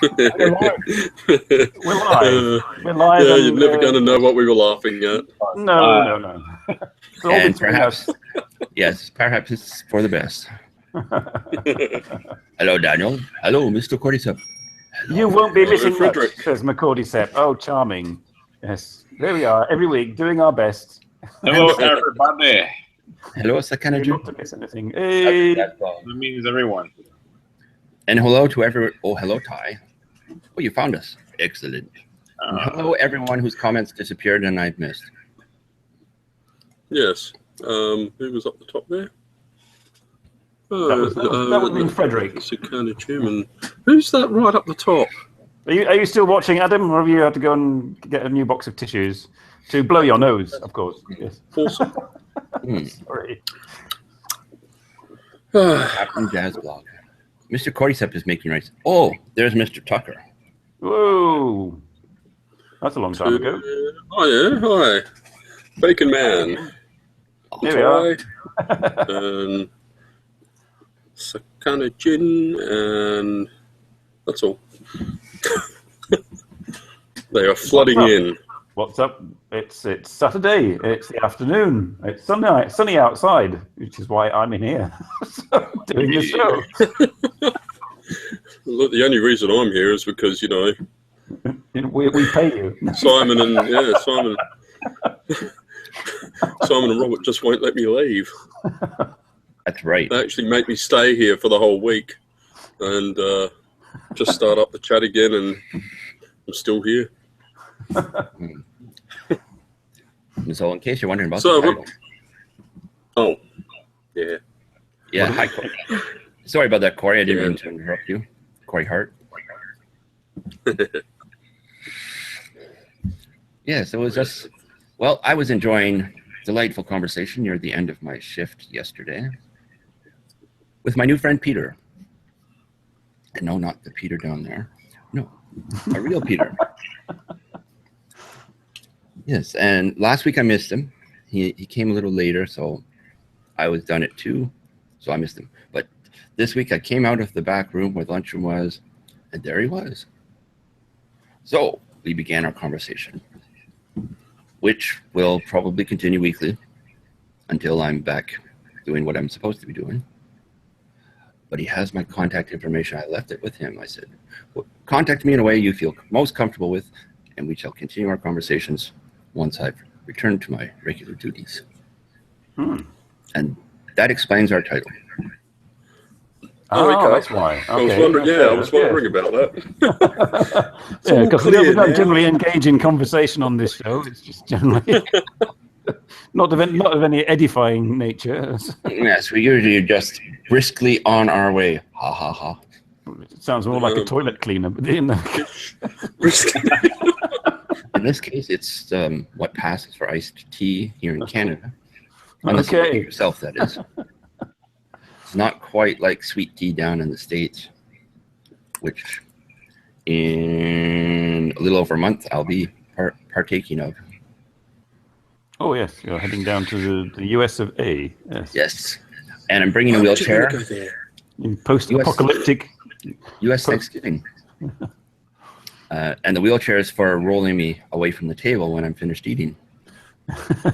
We're live. We're live. We're live. Yeah, and, you're never going to know what we were laughing at. No. It's all And between perhaps, us. yes, perhaps it's for the best. Hello, Daniel. Hello, Mr. Cordyceps. You won't be Hello, missing much, Frederick. says McCordyceps. Oh, charming. Yes, there we are. Every week, doing our best. Hello, everybody. Hello, Not Sakanaji. to miss anything. Hey. That means everyone. And hello to everyone. Oh, hello, Ty. Oh, you found us. Excellent. And hello, everyone whose comments disappeared and I've missed. Yes. Who was up the top there? That would have been Frederick. Sakana Human. Who's that right up the top? Are you still watching, Adam, or have you had to go and get a new box of tissues to blow your nose? Of course. Yes. Awesome. Sorry. Captain Jazz Blog. Mr. Cordyceps is making rice. Oh, there's Mr. Tucker. Whoa. That's a long time ago. Oh, yeah. Hi. Bacon Man. Here we are. And Sakana Jin, and that's all. They are flooding in. What's up? It's Saturday. It's the afternoon. It's sunny outside, which is why I'm in here doing the show. Look, the only reason I'm here is because, We pay you. Simon and Robert just won't let me leave. That's right. They actually make me stay here for the whole week and just start up the chat again, and I'm still here. So, in case you're wondering about the title. Oh, yeah. Yeah, hi, Corey. Sorry about that, Corey. I didn't mean to interrupt you. Corey Hart. Yes, it was just, well, I was enjoying delightful conversation near the end of my shift yesterday with my new friend Peter. And no, not the Peter down there. No, a real Peter. Yes, and last week I missed him. He came a little later, so I was done at 2, so I missed him. But this week I came out of the back room where the lunchroom was, and there he was. So we began our conversation, which will probably continue weekly until I'm back doing what I'm supposed to be doing. But he has my contact information. I left it with him. I said, well, contact me in a way you feel most comfortable with, and we shall continue our conversations once I've returned to my regular duties. And that explains our title. Oh, that's why. Okay. I was wondering about that. Yeah, because we don't generally engage in conversation on this show. It's just generally not of any edifying nature. Yes, we usually just briskly on our way. Ha ha ha. It sounds more like a toilet cleaner, but In this case, it's what passes for iced tea here in Canada. Unless you make it yourself, that is. It's not quite like sweet tea down in the States, which in a little over a month I'll be partaking of. Oh, yes. You're heading down to the US of A. Yes. Yes. And I'm bringing a wheelchair. In post-apocalyptic. US Thanksgiving. And the wheelchair is for rolling me away from the table when I'm finished eating.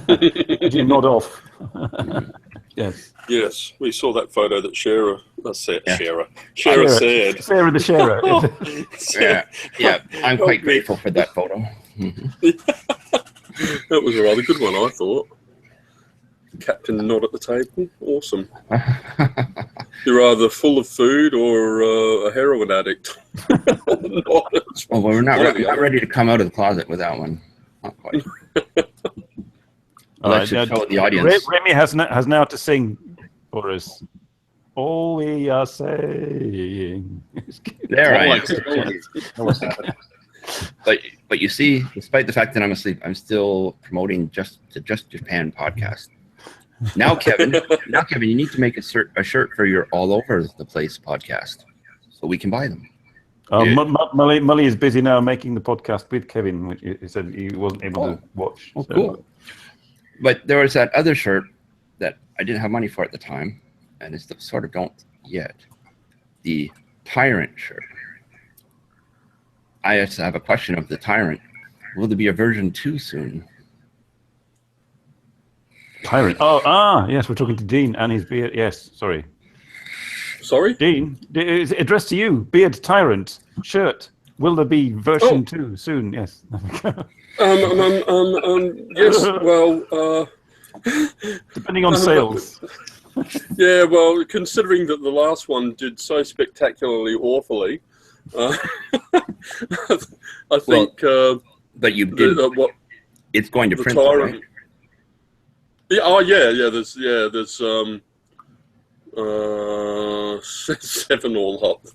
You nod off. Yes. Yes, we saw that photo that Shara said. Sarah the Sharer. Yeah, I'm quite grateful for that photo. That was a rather good one, I thought. Captain nod at the table. Awesome. You're either full of food or a heroin addict. Well, we're not ready to come out of the closet with that one. Not quite. Let's just show the audience. Remy has now to sing for us. All we are saying. There I am. But you see, despite the fact that I'm asleep, I'm still promoting Just Japan podcast. Now, Kevin, you need to make a shirt for your All Over the Place podcast, so we can buy them. Mully is busy now making the podcast with Kevin, which he said he wasn't able to watch. Oh, so. Cool. But there was that other shirt that I didn't have money for at the time, and I sort of don't yet. The Tyrant shirt. I just have a question of the Tyrant. Will there be a version 2 soon? Tyrant. Yes, we're talking to Dean and his beard. Yes, sorry. Sorry? Dean, it's addressed to you. Beard Tyrant shirt. Will there be version 2 soon? Yes. Yes, well... Depending on sales. Yeah, well, considering that the last one did so spectacularly awfully, I think... but you did... it's going to print, Tyrant, right? Yeah, there's 7 all up,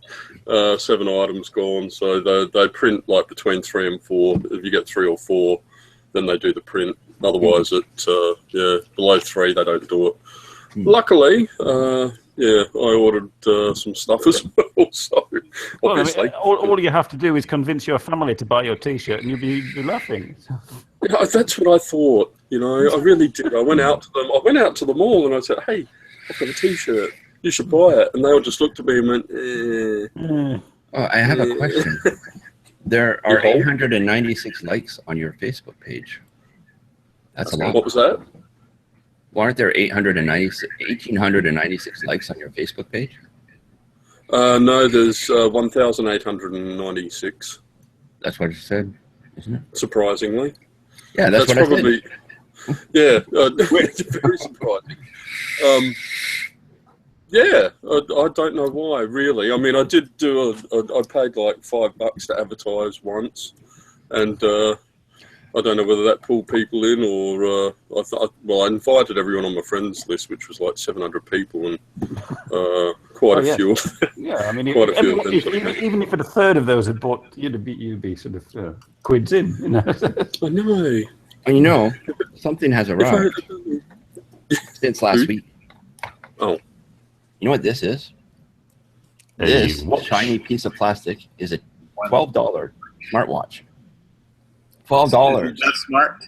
7 items gone. So they print like between 3 and 4. If you get 3 or 4, then they do the print. Otherwise, below 3 they don't do it. Luckily, I ordered some stuff as well. So obviously, all you have to do is convince your family to buy your T-shirt, and you'll be laughing. Yeah, that's what I thought. You know, I really did. I went out to them. I went out to the mall and I said, "Hey, I've got a T-shirt. You should buy it." And they all just looked at me and went, Oh, I have a question. There are 896 likes on your Facebook page. That's a lot. What was that? Well, aren't there 1,896 likes on your Facebook page? No, there's 1,896. That's what it said, isn't it? Surprisingly. Yeah, that's what probably. I said. Yeah, it's very surprising. Yeah, I don't know why, really. I mean, I did do I paid like $5 to advertise once, and I don't know whether that pulled people in or I invited everyone on my friends list, which was like 700 people, and quite a few. Yeah, I mean, quite a few of them. Even if a third of those had bought, you'd be sort of quids in. You know? I know. And you know, something has arrived since last week. Oh. You know what this is? This shiny piece of plastic is a $12 smartwatch. $12. That's smart.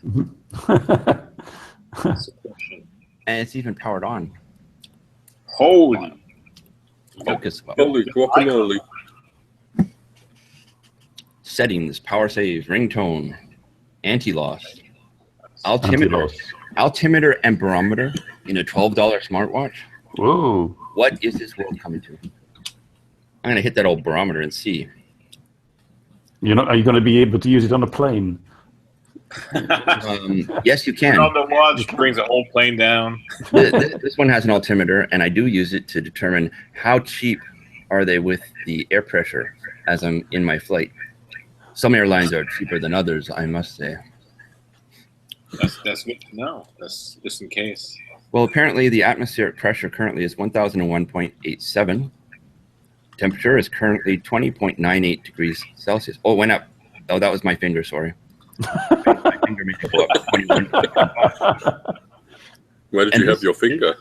And it's even powered on. Holy. Focus. Holy guacamole. Settings, power save, ringtone, anti-loss, altimeter and barometer in a $12 smartwatch. Whoa. What is this world coming to? I'm going to hit that old barometer and see. Are you going to be able to use it on a plane? Yes, you can. On the watch brings the whole plane down. This one has an altimeter, and I do use it to determine how cheap are they with the air pressure as I'm in my flight. Some airlines are cheaper than others, I must say. That's good to know. That's just in case. Well, apparently the atmospheric pressure currently is 1001.87. Temperature is currently 20.98 degrees Celsius. Oh, it went up. Oh, that was my finger, sorry. My finger made it go up 21. Where did you have your finger?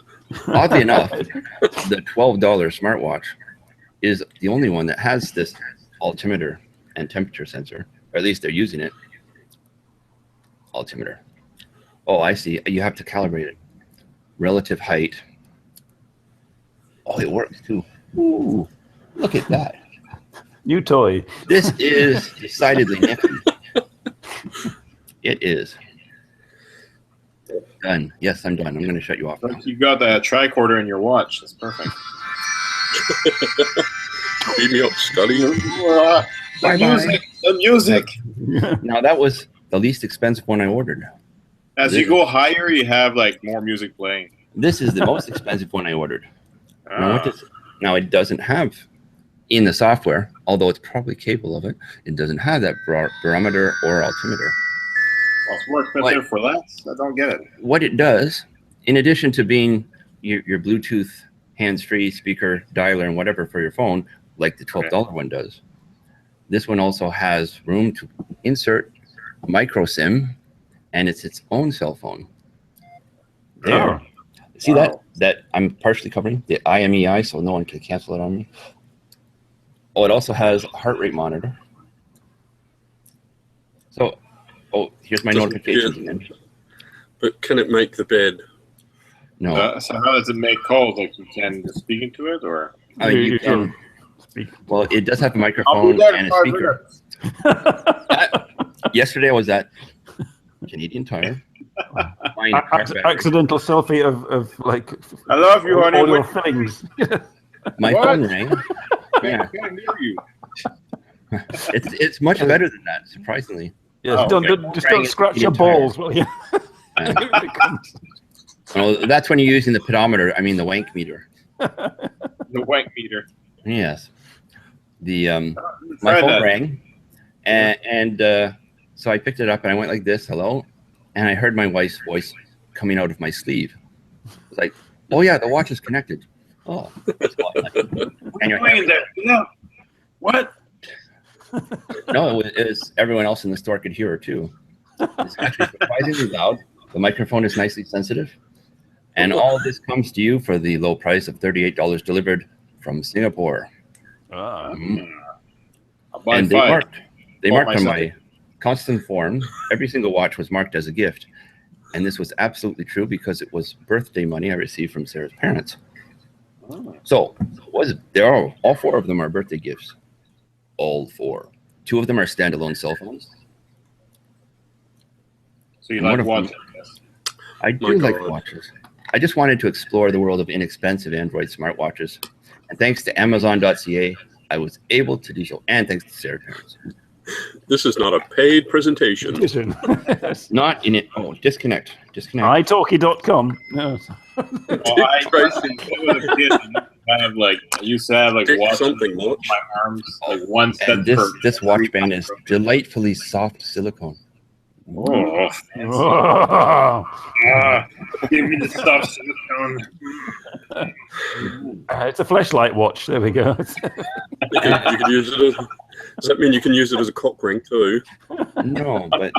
Oddly enough, the $12 smartwatch is the only one that has this altimeter and temperature sensor, or at least they're using it. Altimeter. Oh, I see. You have to calibrate it. Relative height. Oh, it works too. Ooh, look at that. New toy. This is decidedly nifty. It is. Done. Yes, I'm done. I'm going to shut you off now. You got the tricorder in your watch. That's perfect. Beat me up, Scotty. The music. Now, that was the least expensive one I ordered. As you go higher, you have like more music playing. This is the most expensive one I ordered. Now, it doesn't have in the software, although it's probably capable of it, it doesn't have that barometer or altimeter. Well, it's more expensive for less. I don't get it. What it does, in addition to being your Bluetooth hands-free speaker dialer and whatever for your phone, like the $12 one does, this one also has room to insert micro SIM, and it's its own cell phone. There. Oh. See that I'm partially covering the IMEI, so no one can cancel it on me. Oh, it also has a heart rate monitor. So, here's my notifications again. But can it make the bed? No. So how does it make calls? Like you can speak into it, or You can speak. Well, it does have a I'll microphone be there in and a 5 speaker. minutes. Yesterday I was at Canadian Tire. buying a car battery. Accidental selfie of like I love you, honey. audio What? fillings. My What? phone rang. Yeah, I can't hear you. it's much better than that, surprisingly. Yes, Oh, okay. don't scratch your balls. Will you? Well, that's when you're using the pedometer. I mean, the wank meter. The wank meter. Yes. The my Try phone that. rang, and so I picked it up and I went like this, hello, and I heard my wife's voice coming out of my sleeve. It's like, oh yeah, the watch is connected. Oh, that's What are you doing there? No. What? no, it was everyone else in the store could hear her too. It's actually surprisingly loud. The microphone is nicely sensitive, and all of this comes to you for the low price of $38 delivered from Singapore. Ah. I'll buy And five. they For marked on myself. my constant form. Every single watch was marked as a gift, and this was absolutely true because it was birthday money I received from Sarah's parents. Oh. So all four of them are birthday gifts. All four. Two of them are standalone cell phones. So you And one like of them- watching this? I My do like God. watches. I just wanted to explore the world of inexpensive Android smartwatches, and thanks to Amazon.ca, I was able to do so. And thanks to Sarah's parents. This is not a paid presentation. Yes. Not in it. Oh, disconnect. italki.com. No. Well, I Tracy. was a kid, I used to have like Dick watches something with watch. my arms, like one set And per. this watch band is delightfully soft silicone. Oh, Oh. give me the stuff silicone. It's a flashlight watch. There we go. You could use it as, does that mean you can use it as a cock ring too? No, but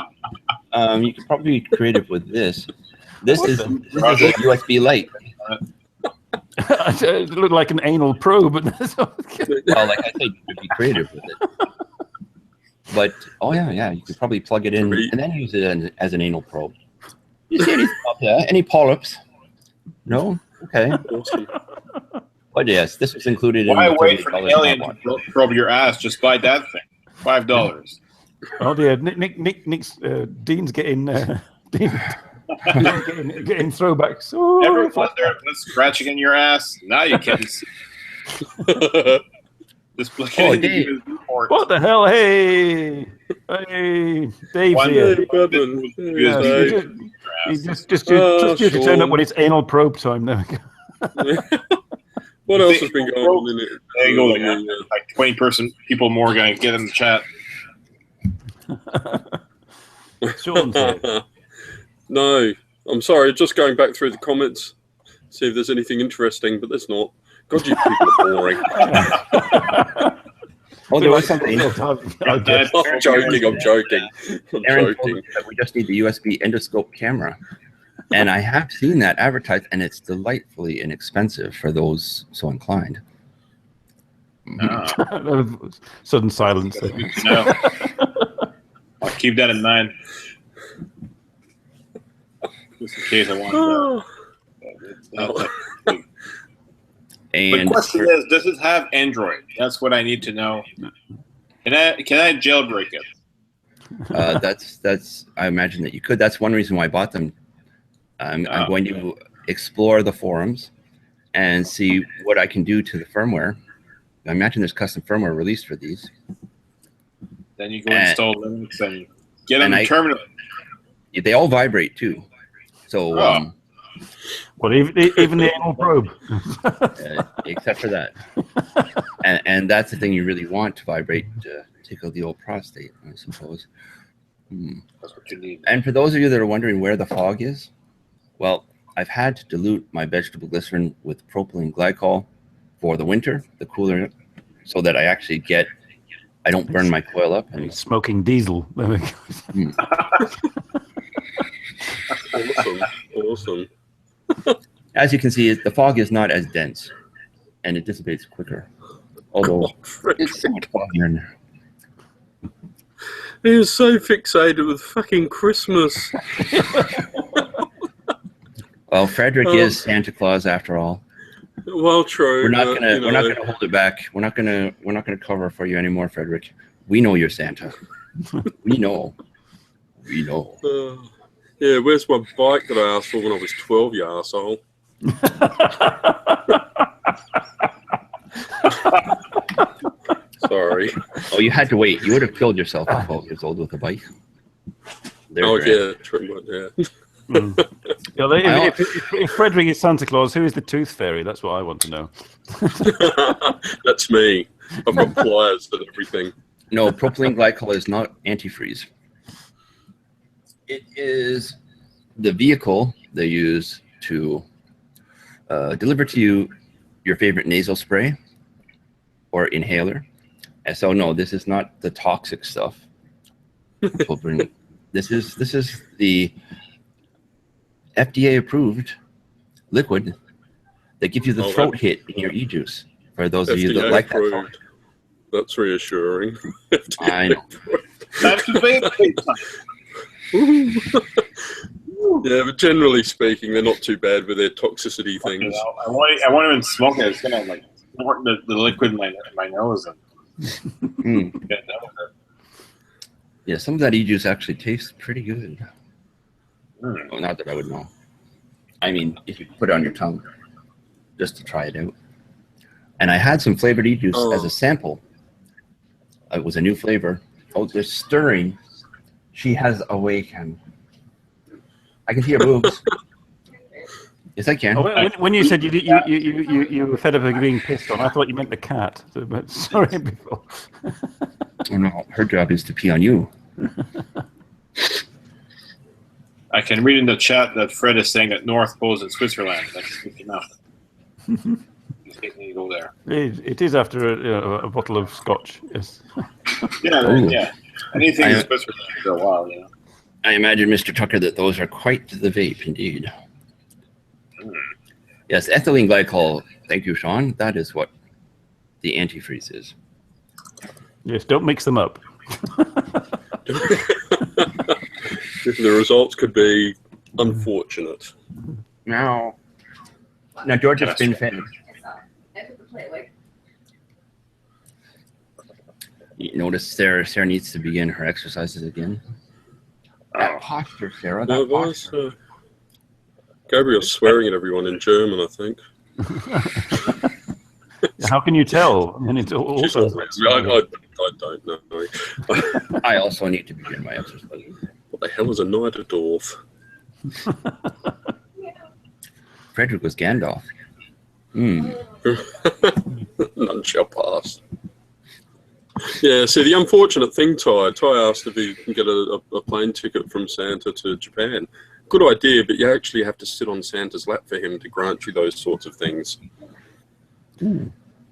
you could probably be creative with this. This is a USB light. It looked like an anal probe. But Well, like I said, you could be creative with it. But yeah, you could probably plug it in and then use it as an anal probe. You see anything up there? Any polyps? No. Okay. Awesome. But yes, this was included in Why the wait for an $38 alien smartwatch. to probe your ass? Just buy that thing. $5. oh dear, Nick's Dean's getting getting throwbacks. Oh, Ever wonder what's scratching in your ass? Now you can see. Just plug it Oh, in the Dave. USB port. what the hell? Hey, Dave's One here. Hey, Bevan. Yeah, Hey, you Dave. just Oh, due to turn up Sean. when it's anal probe time. There we go. What else has been going on in it? There you go. Like 20 people more going to get in the chat. Sean's here. No, I'm sorry. Just going back through the comments, see if there's anything interesting, but there's not. God, you people are boring. Oh, there was something. I'm joking. I'm joking. I'm Aaron told joking. us that we just need the USB endoscope camera. And I have seen that advertised, and it's delightfully inexpensive for those so inclined. Sudden silence. No. I'll keep that in mind. Just in case I want that. The And question is, does it have Android? That's what I need to know. Can I jailbreak it? that's I imagine that you could. That's one reason why I bought them. I'm going to explore the forums and see what I can do to the firmware. I imagine there's custom firmware released for these. Then you go install Linux and get on and the terminal. They all vibrate too. So Well, even the anal probe. except for that. And that's the thing you really want to vibrate to tickle the old prostate, I suppose. That's what you need. And for those of you that are wondering where the fog is, well, I've had to dilute my vegetable glycerin with propylene glycol for the winter, the cooler, so that I actually I don't burn my coil up. And Smoking diesel. There we go. Awesome. as you can see, the fog is not as dense, and it dissipates quicker. Although it's so much foggier in there. He is so fixated with fucking Christmas. Well, Frederick is Santa Claus after all. Well, true. We're not but, gonna you we're not know, gonna hold it back. We're not gonna cover for you anymore, Frederick. We know you're Santa. We know. We know. Yeah, where's my bike that I asked for when I was 12, you arsehole? Sorry. Oh, you had to wait. You would have killed yourself at 12 years old with a bike. Yeah, true. Yeah. If Frederick is Santa Claus, who is the Tooth Fairy? That's what I want to know. That's me. I've got pliers and everything. No, propylene glycol is not antifreeze. It is the vehicle they use to deliver to you your favorite nasal spray or inhaler. And so no, this is not the toxic stuff. This is the FDA approved liquid that gives you the throat hit in your e-juice. For those of you that like that. That's reassuring. I know. That's the Yeah, but generally speaking, they're not too bad with their toxicity things. I won't even smoke it. It's gonna like work the liquid in my nose and get done with it. Yeah, some of that e-juice actually tastes pretty good. Well, not that I would know. I mean, if you put it on your tongue, just to try it out. And I had some flavored e-juice as a sample. It was a new flavor. Oh, they're stirring. She has awakened. I can see her boobs. Yes, I can. Oh, when you said you were fed up of being pissed on, I thought you meant the cat. Sorry before. Oh, no, her job is to pee on you. I can read in the chat that Fred is saying that North Pole is in Switzerland. That's good enough. You go there. It is after a bottle of scotch. Yes. Yeah. Anything in Switzerland for a while, you know. I imagine, Mr. Tucker, that those are quite the vape indeed. Yes, ethylene glycol. Thank you, Sean. That is what the antifreeze is. Yes, don't mix them up. The results could be unfortunate. Now, George has been fed. You notice Sarah needs to begin her exercises again. That posture, Sarah. That posture. Gabriel's swearing at everyone in German, I think. How can you tell? I mean, it's also. I don't know. I also need to begin my exercises. What the hell is a Niederdorf? Frederick was Gandalf. None shall pass. Yeah, see, the unfortunate thing, Ty asked if he can get a plane ticket from Santa to Japan. Good idea, but you actually have to sit on Santa's lap for him to grant you those sorts of things.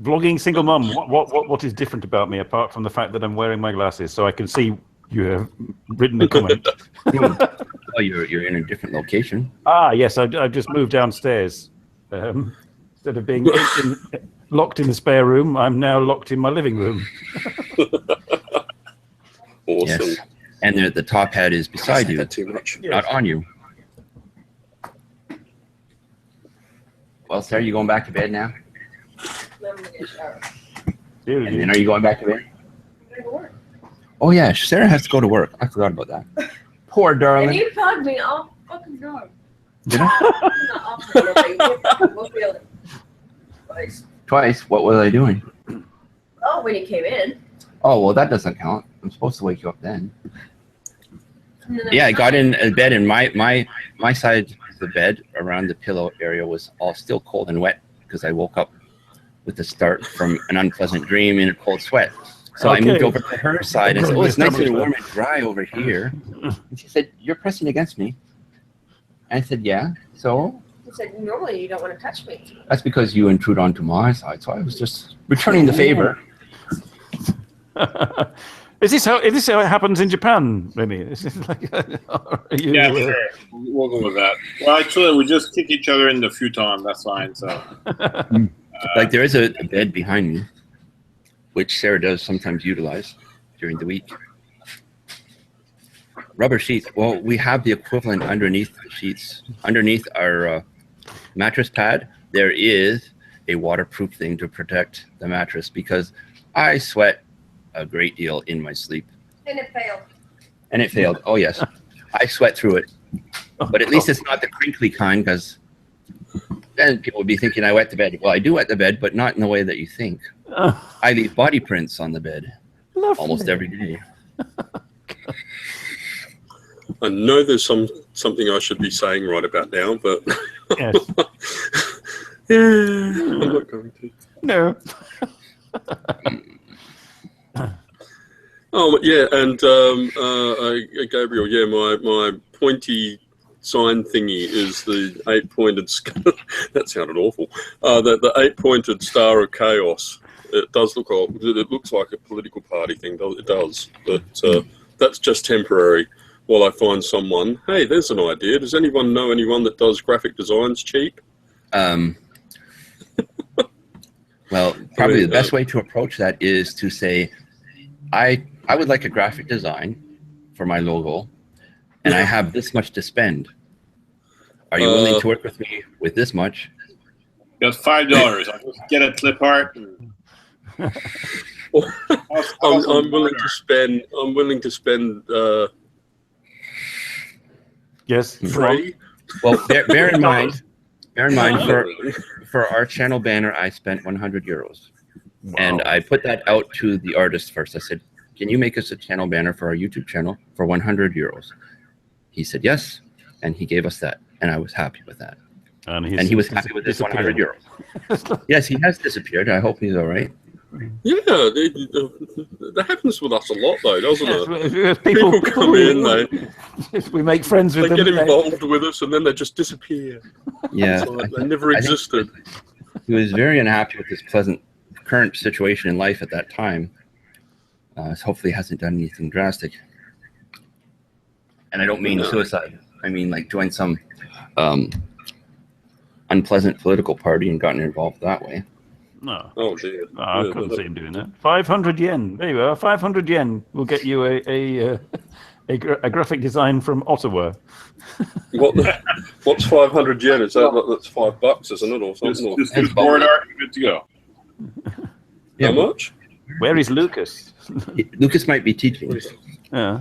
Vlogging single mum. What is different about me apart from the fact that I'm wearing my glasses so I can see you have written a comment? Oh, you're in a different location. Yes, I've just moved downstairs. Instead of being locked in the spare room, I'm now locked in my living room. Awesome. Yes. And the top hat is beside you, not on you. Well, Sarah, you going back to bed now? I'm gonna get a shower. And then are you going back to bed? I'm gonna go to work. Oh, yeah, Sarah has to go to work. I forgot about that. Poor darling. And you plugged me off fucking door. Did I? Not off the door, but you twice. Twice? What was I doing? Oh, when you came in. Oh, well, that doesn't count. I'm supposed to wake you up then. Yeah, I got in bed, and my side of the bed around the pillow area was all still cold and wet because I woke up with the start from an unpleasant dream in a cold sweat. So I moved over to her side and said, "Oh, it's nice and warm and dry over here." And she said, "You're pressing against me." And I said, "Yeah." So You said normally you don't want to touch me. that's because you intrude onto my side. So I was just returning the favor. Is this how it happens in Japan, Remy? Is this like, Yeah, sure. We'll go with that. Well, actually, we just kick each other in the futon. That's fine. So, Like there is a bed behind me, which Sarah does sometimes utilize during the week. Rubber sheets. Well, we have the equivalent underneath the sheets. Underneath our mattress pad, there is a waterproof thing to protect the mattress because I sweat a great deal in my sleep. And it failed. And it failed. Oh, yes. I sweat through it. But at least it's not the crinkly kind, because then people would be thinking I wet the bed. Well, I do wet the bed, but not in the way that you think. I leave body prints on the bed almost every day. I know there's something I should be saying right about now, but Yes. yeah, I'm not going to. No. Oh yeah, and Gabriel, yeah, my pointy sign thingy is the 8-pointed. That sounded awful. The 8-pointed star of chaos. It does look old. It looks like a political party thing. It does, but that's just temporary. While I find someone, hey, there's an idea. Does anyone know anyone that does graphic designs cheap? Well, probably the best way to approach that is to say, I would like a graphic design for my logo, and I have this much to spend. Are you willing to work with me with this much? Got $5. I'll just get a clip art. I'm willing to spend. I'm willing to spend. Yes. 3. Well, bear in mind, for our channel banner, I spent 100 euros. Wow. And I put that out to the artist first. I said, can you make us a channel banner for our YouTube channel for 100 euros? He said yes, and he gave us that, and I was happy with that. And he was happy with this 100 euros. Yes, he has disappeared. I hope he's all right. Yeah, that happens with us a lot, though, doesn't it? Yes, People come in, we make friends with they them. get involved with us, and then they just disappear. Yeah, Like they never existed. He was very unhappy with his current situation in life at that time. Hopefully, hasn't done anything drastic. And I don't mean suicide. I mean like join some unpleasant political party and gotten involved that way. No. Oh dear. I couldn't see him doing that. 500 yen. There you are. 500 yen will get you a graphic design from Ottawa. What's 500 yen? Is that's $5, isn't it, or something? Just do board art and good to go. Yeah, How much? Where is Lucas? Lucas might be teaching. Yeah.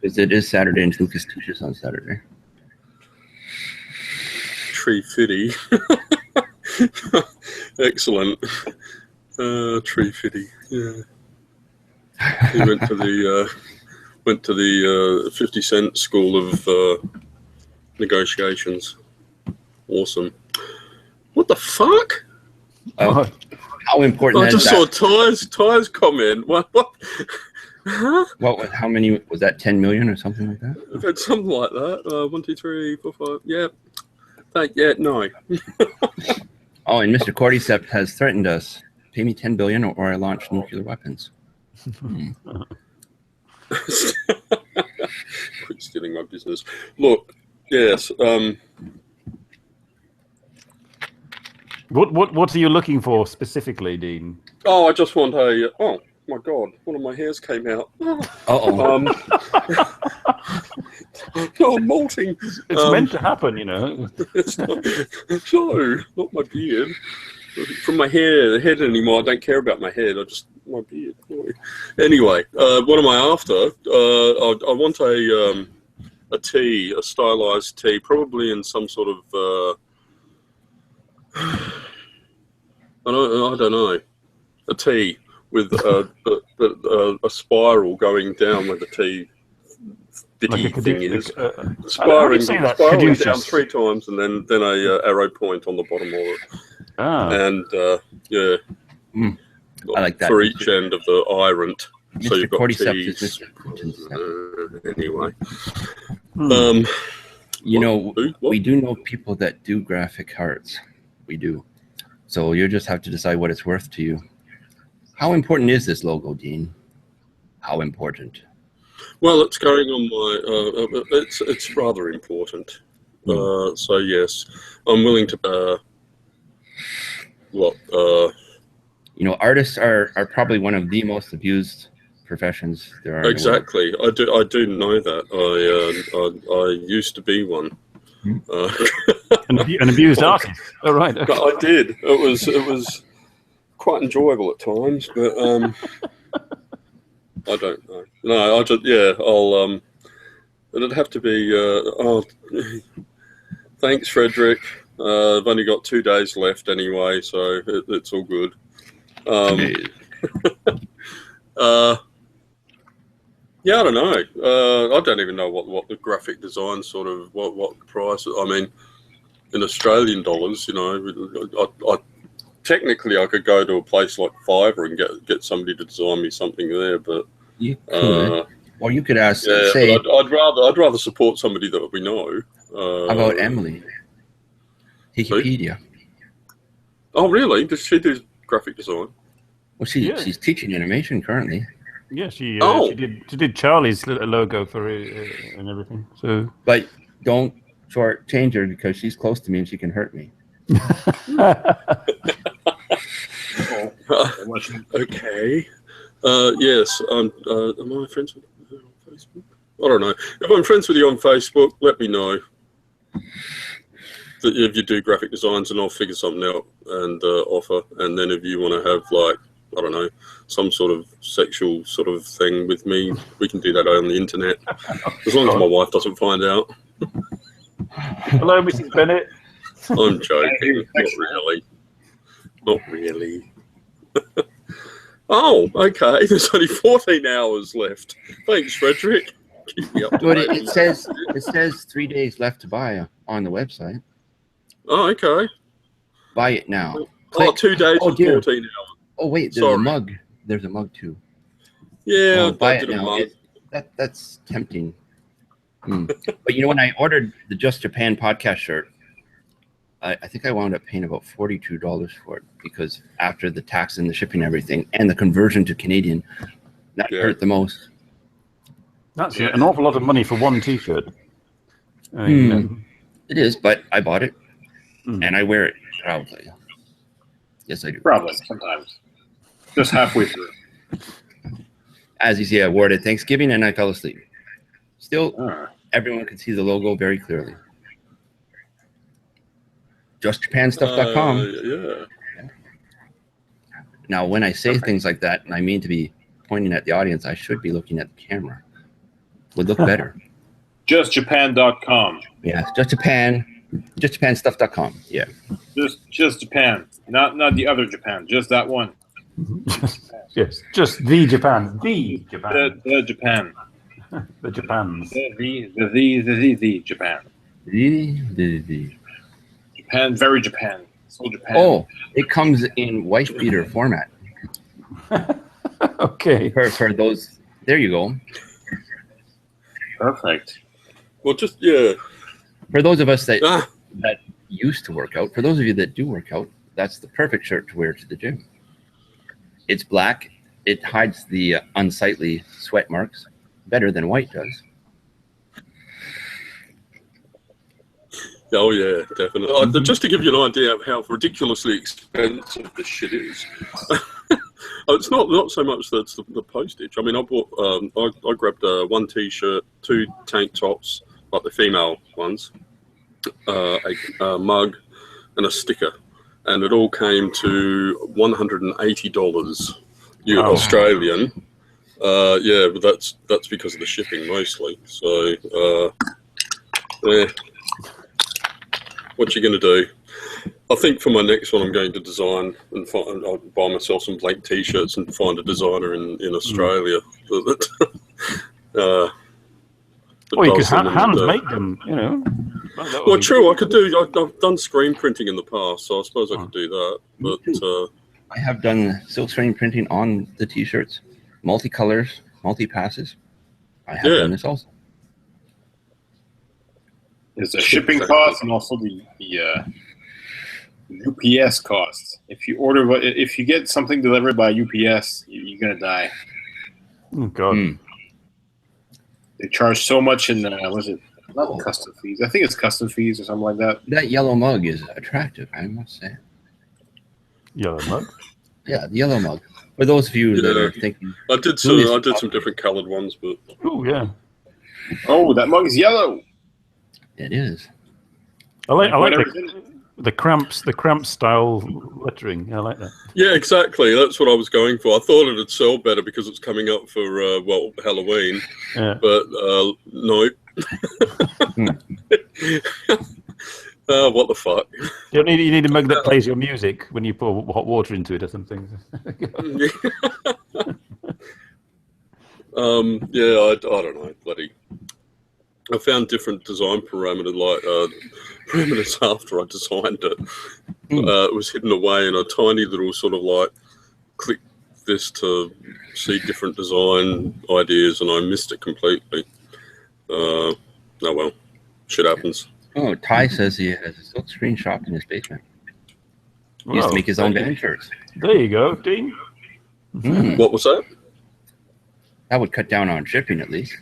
Because it is Saturday and Lucas teaches on Saturday. Tree Fitty. Excellent. Tree Fitty. Yeah. He went to the 50-cent school of negotiations. Awesome. What the fuck? Oh, How important I is just that? saw Ty's comment. What? Huh? How many was that? 10 million or something like that? I've had something like that. 1, 2, 3, 4, 5. Yeah. No. Oh, and Mr. Cordyceps has threatened us. Pay me 10 billion or I launch nuclear weapons. Quit stealing my business. Look, yes. What are you looking for specifically, Dean? Oh, I just want a. Oh my God! One of my hairs came out. Uh-oh. No, I'm molting. It's meant to happen, you know. It's not my beard. From my hair, the head anymore. I don't care about my head. I just my beard. Anyway, what am I after? I want a tea, a stylized tea, probably in some sort of. I don't know. A T with a spiral going down where the T bitty thing is. Spiraling down 3 times and then a arrow point on the bottom of it. Ah. And yeah. I like that. For each end of the irant. So you've got Cordyceps T's. Anyway. You know, we do know people that do graphic arts. We do. So you just have to decide what it's worth to you. How important is this logo, Dean? How important? Well, it's going on my. It's rather important. So yes, I'm willing to. You know, artists are probably one of the most abused professions there are. Exactly, I do know that. I used to be one. An abused artist. Oh, right. Okay. I did. It was quite enjoyable at times, but I don't know. No, I just I'll it'd have to be. Thanks, Frederick. I've only got 2 days left anyway, so it's all good. Yeah, I don't know. I don't even know what the graphic design sort of what price. I mean, in Australian dollars, you know, I technically I could go to a place like Fiverr and get somebody to design me something there, but You could. Or you could ask, yeah, say, but I'd rather support somebody that we know. how about Emily? Wikipedia. Oh, really? Does she do graphic design? Well, she's teaching animation currently. Yeah, she did Charlie's little logo for it and everything. So, but don't shortchange her because she's close to me and she can hurt me. Okay. Yes. Am I friends with you on Facebook? I don't know. If I'm friends with you on Facebook, let me know that if you do graphic designs, and I'll figure something out and offer. And then if you want to have like, I don't know, some sort of sexual sort of thing with me, we can do that on the internet, as long as my wife doesn't find out. Hello, Mrs. Bennett. I'm joking. Not really. Oh, okay. There's only 14 hours left. Thanks, Frederick. Keep me up to But date. it says 3 days left to buy on the website. Oh, okay. Buy it now. Oh, Click. 2 days and 14 hours. Oh wait, there's Sorry. a mug. There's a mug too. Yeah, Buy I it did a now. month. That's tempting. But you know, when I ordered the Just Japan podcast shirt, I think I wound up paying about $42 for it because after the tax and the shipping and everything and the conversion to Canadian, that hurt the most. That's an awful lot of money for one T-shirt. I mean, It is, but I bought it and I wear it proudly. Yes, I do. Probably sometimes. Just halfway through. As you see, I wore it at Thanksgiving and I fell asleep. Still, everyone can see the logo very clearly. JustJapanStuff.com. Yeah. Now, when I say things like that, and I mean to be pointing at the audience, I should be looking at the camera. Would look better. JustJapan.com. Yeah, JustJapanStuff.com. Yeah. Just Japan. Not the other Japan. Just that one. yes, just the Japan. The Japan. The Japan. The Japans. The Japan. The. Japan, very Japan. So Japan. Oh, it comes in wife beater format. Okay. For those, there you go. Perfect. Well, just, For those of us that used to work out, for those of you that do work out, that's the perfect shirt to wear to the gym. It's black. It hides the unsightly sweat marks better than white does. Oh, yeah, definitely. Just to give you an idea of how ridiculously expensive this shit is. It's not so much that's the postage. I mean, I bought, I grabbed one T-shirt, 2 tank tops, like the female ones, a mug, and a sticker. And it all came to $180 Australian. Yeah, but that's because of the shipping mostly. So, yeah. What you going to do? I think for my next one, I'm going to design and I'll buy myself some blank T-shirts and find a designer in Australia. Or you could hand make them, you know. Well, true. I could do. I've done screen printing in the past, so I suppose I could do that. But I have done silk screen printing on the T-shirts, multicolors, multi-passes. I have done this also. There's the shipping cost and also the UPS costs. If you get something delivered by UPS, you're gonna die. Oh God! They charge so much in what is it? Not custom fees. I think it's custom fees or something like that. That yellow mug is attractive, I must say. Yellow mug. Yeah, the yellow mug. For those of you that are thinking, I did some different coloured ones, but oh yeah. Oh, that mug is yellow. It is. I like The cramps style lettering. I like that. Yeah, exactly. That's what I was going for. I thought it'd sell better because it's coming up for Halloween. Yeah. But no. What the fuck? You need a mug that plays your music when you pour hot water into it or something. Yeah, I don't know, bloody. I found different design parameters after I designed it. It was hidden away in a tiny little sort of like click this to see different design ideas, and I missed it completely. Oh well, shit happens. Oh, Ty says he has a silk screen shop in his basement. He used to make his own band shirts. There you go, Dean. What was that? That would cut down on shipping at least.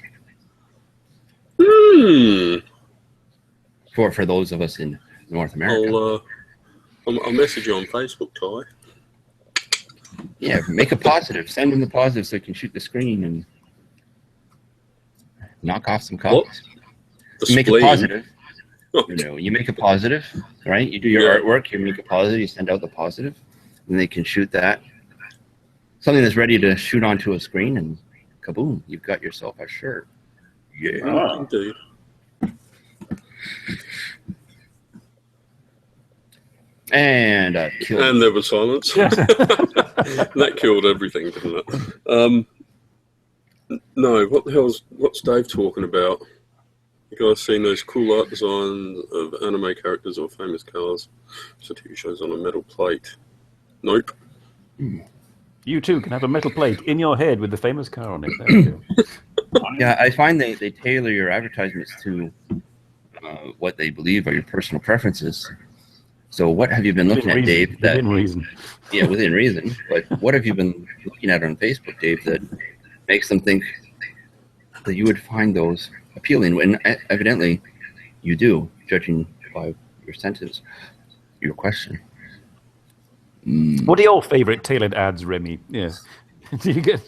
For those of us in North America. I'll message you on Facebook, Ty. Yeah, make a positive. Send him the positive so he can shoot the screen and knock off some copies. You make a positive. You make a positive, right? You do your artwork, you make a positive, you send out the positive, and they can shoot that. Something that's ready to shoot onto a screen, and kaboom, you've got yourself a shirt. Yeah. Indeed. And and there was silence. That killed everything, didn't it? No, what's Dave talking about? You guys seen those cool art designs of anime characters or famous cars? So TV shows on a metal plate. Nope. You too can have a metal plate in your head with the famous car on it. There you go. Yeah, I find they tailor your advertisements to what they believe are your personal preferences. So what have you been looking at, Dave? Within reason. Yeah, within reason. But what have you been looking at on Facebook, Dave, that makes them think that you would find those appealing? And evidently you do, judging by your sentence, your question. What are your favorite tailored ads, Remy? Yes. Do you get...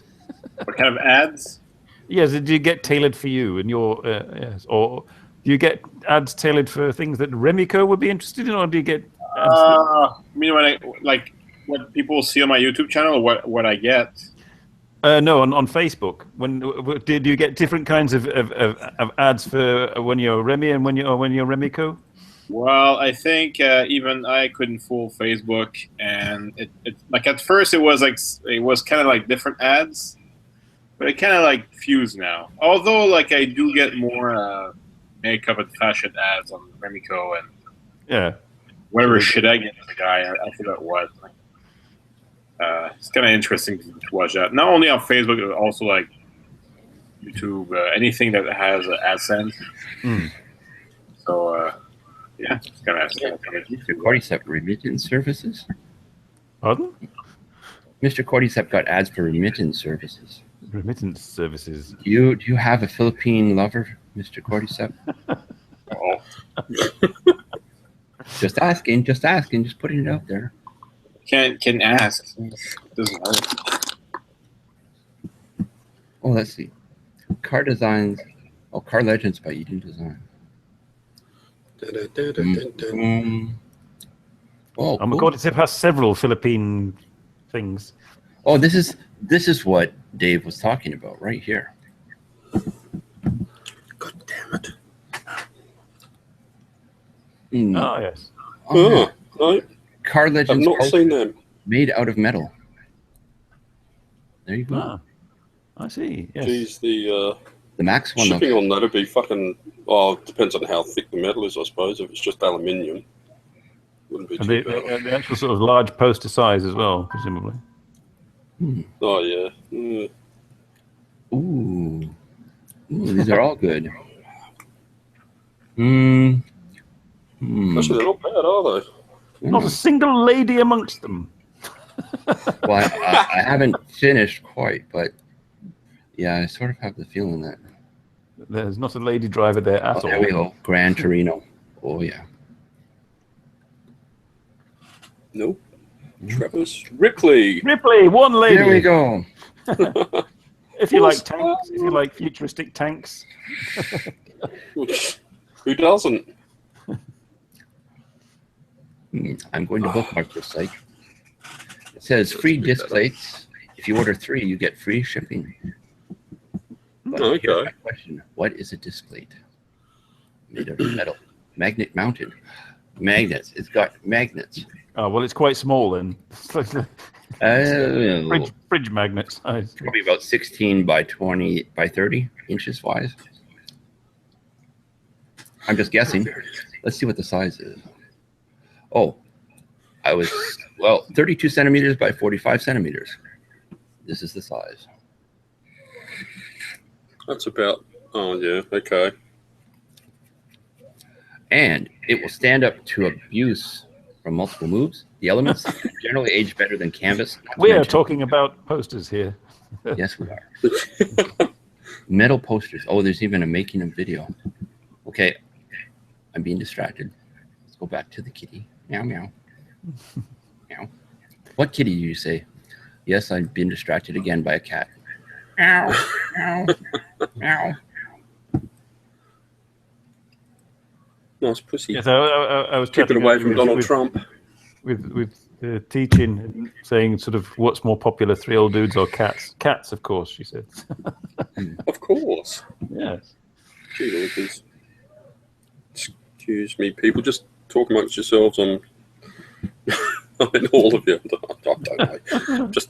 What kind of ads? Yes, do you get tailored for you and your... yes, or do you get ads tailored for things that Remiko would be interested in, or do you get... I mean, when what people see on my YouTube channel, or what I get? No, on Facebook. Do you get different kinds of ads for when you're Remy and when you're Remiko? Well, I think even I couldn't fool Facebook, and it like at first it was kind of like different ads, but it kind of like fused now. Although like I do get more makeup and fashion ads on Remiko and whatever shit I get as a guy, I forgot what. It's kind of interesting to watch that. Not only on Facebook, but also like YouTube, anything that has AdSense. So. Yeah, it's kind of Mr. Cordyceps remittance services. Pardon? Mr. Cordyceps got ads for remittance services. Remittance services. Do you have a Philippine lover, Mr. Cordyceps? Just asking, just putting it out there. Can ask. Doesn't hurt. Oh, let's see. Car designs. Oh, Car Legends by Eden Design. Oh, Cordyceps has several Philippine things. Oh, this is what Dave was talking about right here. God damn it! Oh yes. Right. Car Legends. I've not seen them. Made out of metal. There you go. Ah, I see. Yes. Geez, the Max one. Shipping on that'd be fucking. Oh, it depends on how thick the metal is, I suppose. If it's just aluminium, wouldn't be too bad. The actual sort of large poster size as well, presumably. Oh yeah. Ooh, these are all good. Actually, they're not bad, are they? Not a single lady amongst them. Well, I haven't finished quite, but yeah, I sort of have the feeling that there's not a lady driver there at all. There we go. Gran Torino. Oh yeah. Nope. Travis Ripley, one lady. There we go. If you like tanks, if you like futuristic tanks. Who doesn't? I'm going to bookmark this site. It says free disc plates. If you order 3, you get free shipping. But here's my question. What is a disc plate? Made out of metal. Magnet mounted. Magnets. It's got magnets. Oh, well, it's quite small then. Fridge magnets. Probably about 16 by 20 by 30 inches wise. I'm just guessing. Let's see what the size is. Oh, 32 centimeters by 45 centimeters. This is the size. That's about, oh yeah, okay. And it will stand up to abuse from multiple moves. The elements generally age better than canvas. We are talking about posters here. Yes, we are. Metal posters. Oh, there's even a making of video. Okay, I'm being distracted. Let's go back to the kitty. Meow, meow. Meow. What kitty do you say? Yes, I've been distracted again by a cat. Meow, meow, meow. Nice pussy. Yes, I was Keep it away from Donald Trump. With teaching, saying sort of what's more popular, 3 old dudes or cats? Cats, of course, she said. Of course. Yes. Gee willikers. Excuse me, people. Just talk amongst yourselves on... I mean, all of you. I don't know. Just...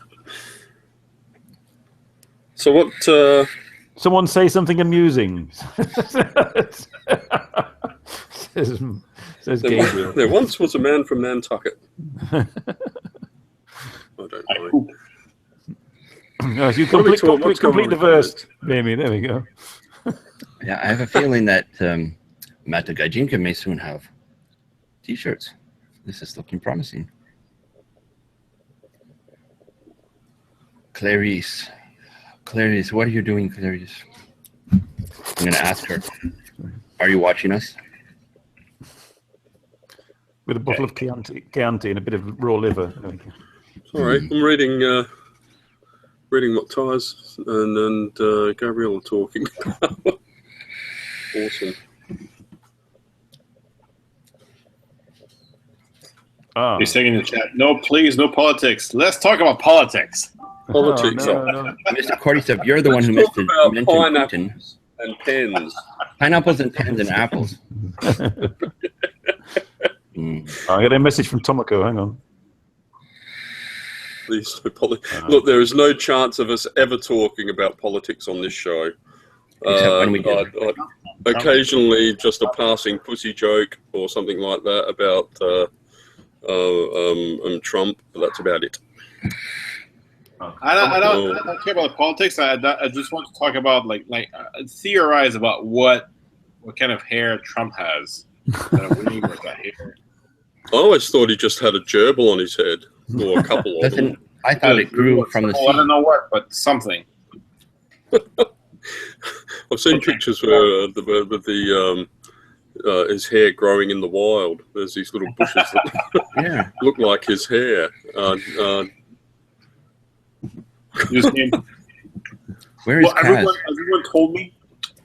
So what... Someone say something amusing. says Gabriel. There once was a man from Nantucket. I don't know. No, you complete the verse, Jamie. There we go. Yeah, I have a feeling that Mata Gajinka may soon have T-shirts. This is looking promising. Clarice, what are you doing, Clarice? I'm going to ask her. Are you watching us? With a bottle of Chianti and a bit of raw liver. Sorry, I'm reading what Taz and Gabriel are talking about. Awesome. He's saying in the chat, no, please, no politics. Let's talk about politics. Politics. Oh, no. Mr. Cordyceps, you're the one who missed it. Pineapples and pens. Pineapples and pens and apples. I got a message from Tomoko. Hang on. Please, look, there is no chance of us ever talking about politics on this show. Except when we do. Occasionally, just a passing pussy joke or something like that about Trump, but that's about it. I don't care about politics. I just want to talk about theorize about what kind of hair Trump has. I always thought he just had a gerbil on his head, or a couple of them. I thought it grew from the sea. I don't know what, but something. I've seen pictures where his hair growing in the wild. There's these little bushes that look like his hair. Where is Kaz?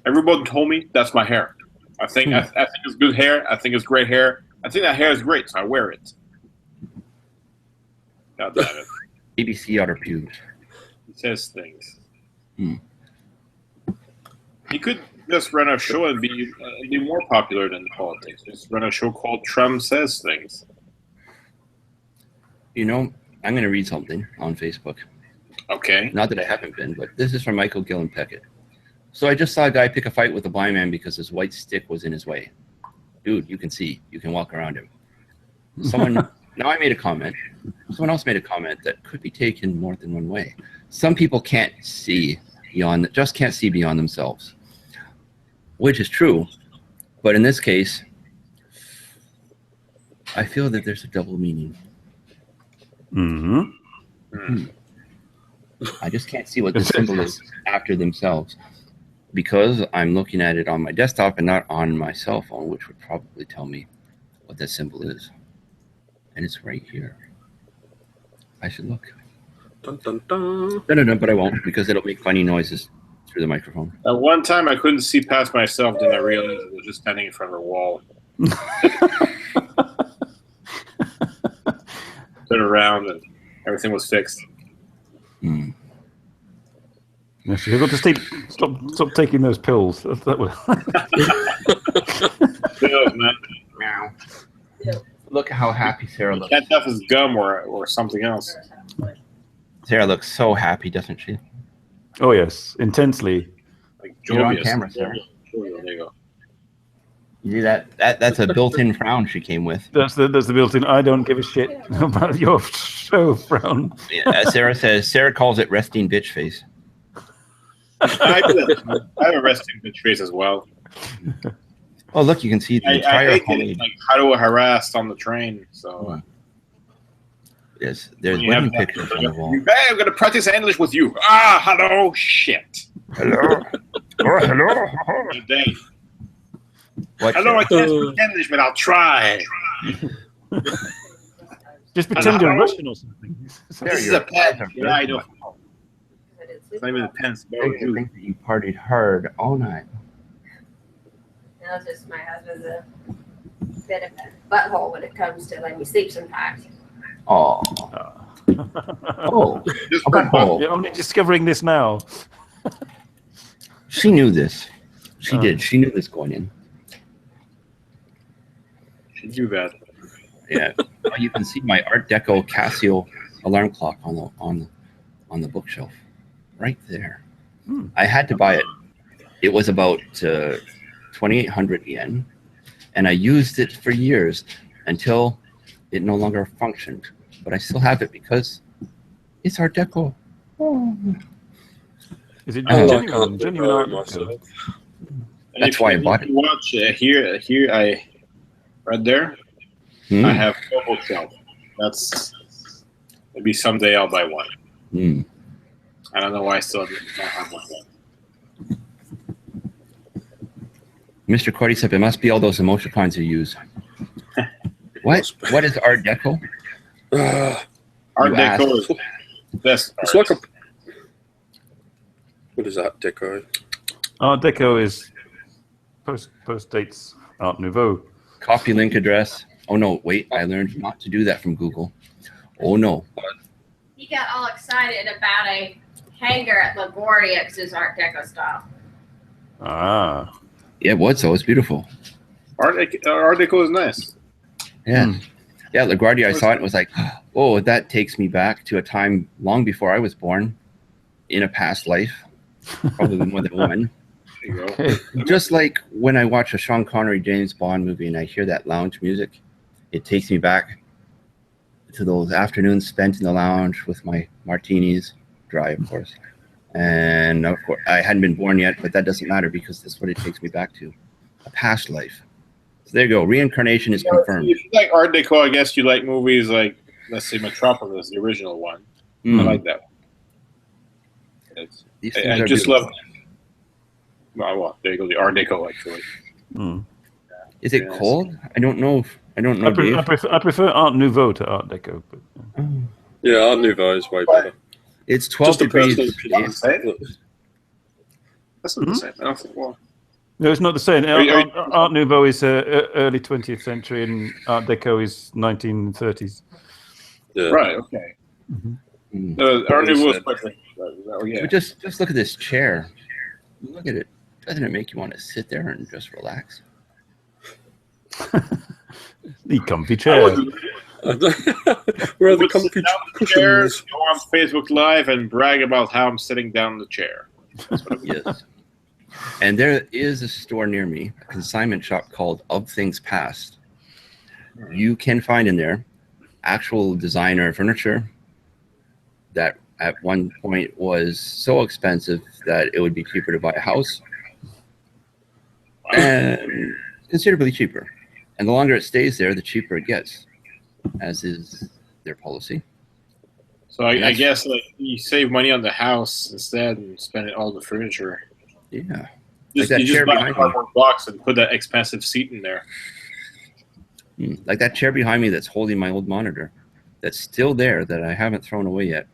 Everyone told me that's my hair. I think it's good hair. I think it's great hair. I think that hair is great, so I wear it. God damn it. ABC outer pubes. He says things. He could just run a show and be more popular than politics. Just run a show called Trump Says Things. You know, I'm going to read something on Facebook. Okay. Not that I haven't been, but this is from Michael Gillen Peckett. So I just saw a guy pick a fight with a blind man because his white stick was in his way. Dude, you can see. You can walk around him. Now I made a comment. Someone else made a comment that could be taken more than one way. Some people can't see beyond themselves, which is true. But in this case, I feel that there's a double meaning. I just can't see what the symbol is after themselves because I'm looking at it on my desktop and not on my cell phone, which would probably tell me what that symbol is. And it's right here. I should look. Dun, dun, dun. No, but I won't because it'll make funny noises through the microphone. At one time, I couldn't see past myself, then I realized I was just standing in front of a wall. turned around and everything was fixed. Hmm. Yes, you've got to stop taking those pills. That would. Pills, man. Meow. Look at how happy Sarah looks. Can't tell if it's gum or something else. Sarah looks so happy, doesn't she? Oh yes, intensely. Like You're on jovious. camera, Sarah. Jovial, there you go. You see that? That's a built-in frown she came with. That's the built-in. I don't give a shit about your show frown. Yeah, Sarah says. Sarah calls it resting bitch face. I have a resting bitch face as well. Oh, look, you can see the I entire hate homemade. getting like how harassed on the train. So Yes, there's you have wedding that- pictures on the wall. Hey, I'm gonna practice English with you. Ah, hello, shit. Hello. Oh, hello. Good day. What, Hello, I Sarah? can't speak English, but I'll try. Just pretend you're Russian or something. Sarah, This is your a pen. eyes are Yeah, I know. beautiful. It's not even a pen. It's I very good. think that you partied hard all night. Now it's just my husband's a bit of a butthole when it comes to letting me sleep sometimes. Oh. Oh. Just A for butthole. You're only discovering this now. She knew this. She Oh. did. She knew this going in. should do that. Yeah. Well, you can see my Art Deco Casio alarm clock on the bookshelf, right there. Hmm. I had to buy it. It was about 2,800 yen, and I used it for years until it no longer functioned. But I still have it because it's Art Deco. Oh. Is it I like genuine art? myself. And That's why I bought if you watch here, I right there. Hmm. I have Global Shelf. That's maybe someday I'll buy one. Hmm. I don't know why I still don't have one yet. Mr. Cordyceps, it must be all those emoticons you use. What? What is Art Deco? Art You Deco asked. is best. It's art. like a. What is that, Deco? Art Deco is post dates Art Nouveau. Copy link address. Oh no, wait, I learned not to do that from Google. Oh no. He got all excited about a hanger at LaGuardia because it's Art Deco style. Ah. Yeah, it was, so it's beautiful. Art Deco is nice. Yeah. Hmm. Yeah, LaGuardia, I saw it and was like, oh, that takes me back to a time long before I was born in a past life. Probably more than one. There you go. Okay. Just like when I watch a Sean Connery James Bond movie and I hear that lounge music, it takes me back to those afternoons spent in the lounge with my martinis, dry, of course. And of course, I hadn't been born yet, but that doesn't matter because that's what it takes me back to, a past life. So there you go. Reincarnation is confirmed. If you like Art Deco, I guess you like movies like, let's say, Metropolis, the original one. I Mm. like that one. It's, These I things are just beautiful. love. Well, there you go. The Art Deco, actually. Hmm. Is it Yes. cold? I don't know. I don't know, I Dave. prefer Art Nouveau to Art Deco. But, Oh. Yeah, Art Nouveau is way better. It's 12 Just a degrees. personal opinion. Dave. That's not the same. I don't think. Well, no, it's not the same. Are you- Art Nouveau is early 20th century, and Art Deco is 1930s. Yeah. right. Okay. Mm. Art What you Deco is said. quite different. Oh yeah. But just look at this chair. Look at it. Doesn't it make you want to sit there and just relax? The comfy I chair. wasn't- Where are the Would sit comfy down in the chairs, cushions? go on Facebook Live and brag about how I'm sitting down in the chair. Yes. And there is a store near me, a consignment shop called Of Things Past. You can find in there actual designer furniture that at one point was so expensive that it would be cheaper to buy a house, and considerably cheaper. And the longer it stays there, the cheaper it gets, as is their policy. So I That's- guess like you save money on the house instead and spend it all the furniture. Yeah. Just, that you chair just buy a behind me. cardboard box and put that expensive seat in there. Like that chair behind me that's holding my old monitor that's still there that I haven't thrown away yet.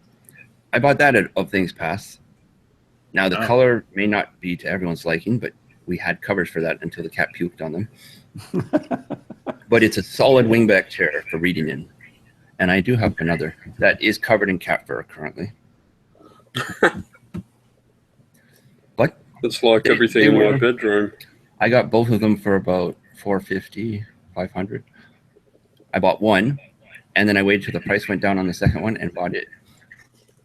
I bought that at Of Things Past. Now, the Oh. color may not be to everyone's liking, but we had covers for that until the cat puked on them. But it's a solid wingback chair for reading in. And I do have another that is covered in cat fur currently. But It's like everything they in my were- bedroom. I got both of them for about $450, $500. I bought one, and then I waited till the price went down on the second one and bought it.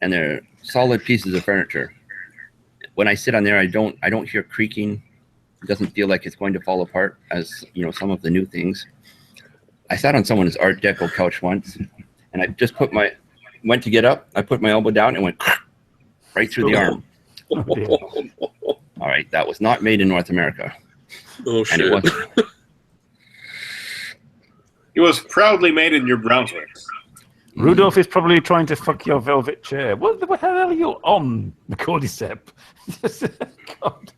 And they're solid pieces of furniture. When I sit on there, I don't hear creaking. It doesn't feel like it's going to fall apart as some of the new things. I sat on someone's Art Deco couch once, and I just went to get up. I put my elbow down and went right through the arm. Oh, dear. All right, that was not made in North America, Oh and shit! it wasn't. It was proudly made in New Brunswick. Rudolph is probably trying to fuck your velvet chair. What the hell are you on, Cordyceps? God.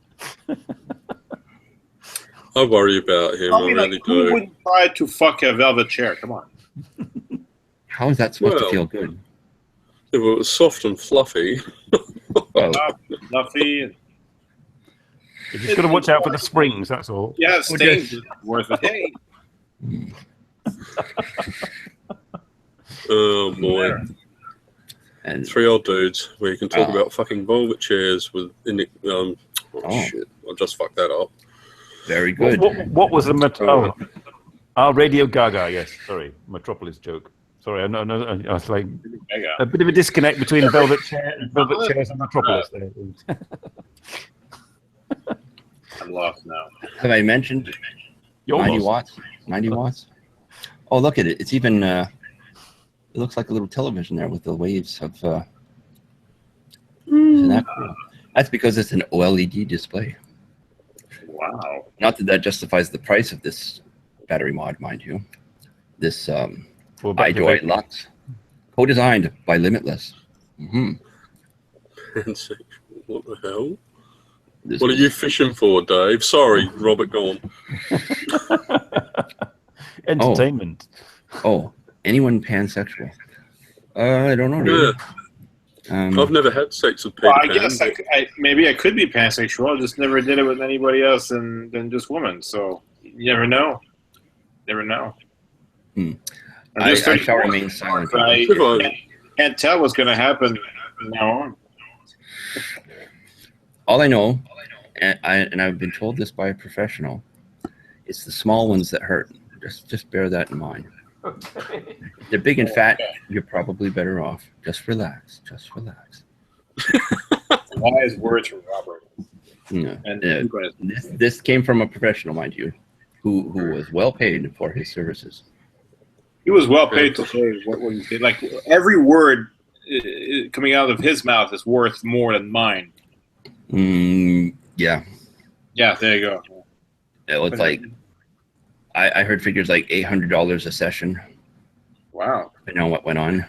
I worry about him. I really who do. wouldn't try to fuck a velvet chair? Come on. How is that supposed to Well, feel good? If it was soft and fluffy, Oh, Fluffy. And, You just got to watch out for the springs, that's all. yeah, stains is worth it. Hey, oh boy. and 3 old dudes where you can talk Oh. about fucking velvet chairs with Oh. shit. I just fucked that up. very good. What was the Radio Gaga? Yes, sorry, Metropolis joke. Sorry, I was like mega. a bit of a disconnect between velvet chairs and Metropolis. There. I'm lost now. Have I mentioned You're 90 lost. watts? 90 watts. Oh, look at it. It's even. It looks like a little television there with the waves of. Isn't that cool? That's because it's an OLED display. Wow. Not that justifies the price of this battery mod, mind you. This Well, back to iDoy vape. Lux, co-designed by Limitless. Hmm. What the hell? What are you fishing for, Dave? Sorry, Robert, go on. Entertainment. Oh, anyone pansexual? I don't know. Really. I've never had sex with Peter Well, I Pan. guess maybe I could be pansexual. I just never did it with anybody else than just women. So you never know. Never know. Hmm. I'm I just shall 34, remain silent. but I can't tell what's going to happen from now on. All I know, and I've been told this by a professional, it's the small ones that hurt. Just bear that in mind. Okay. If they're big and fat, you're probably better off. Just relax. Just relax. Wise words from Robert. Yeah. And This came from a professional, mind you, who was well paid for his services. he was well paid to say what he did. Like every word coming out of his mouth is worth more than mine. Yeah. Yeah, there you go. It was like, I heard figures like $800 a session. Wow, I know what went on.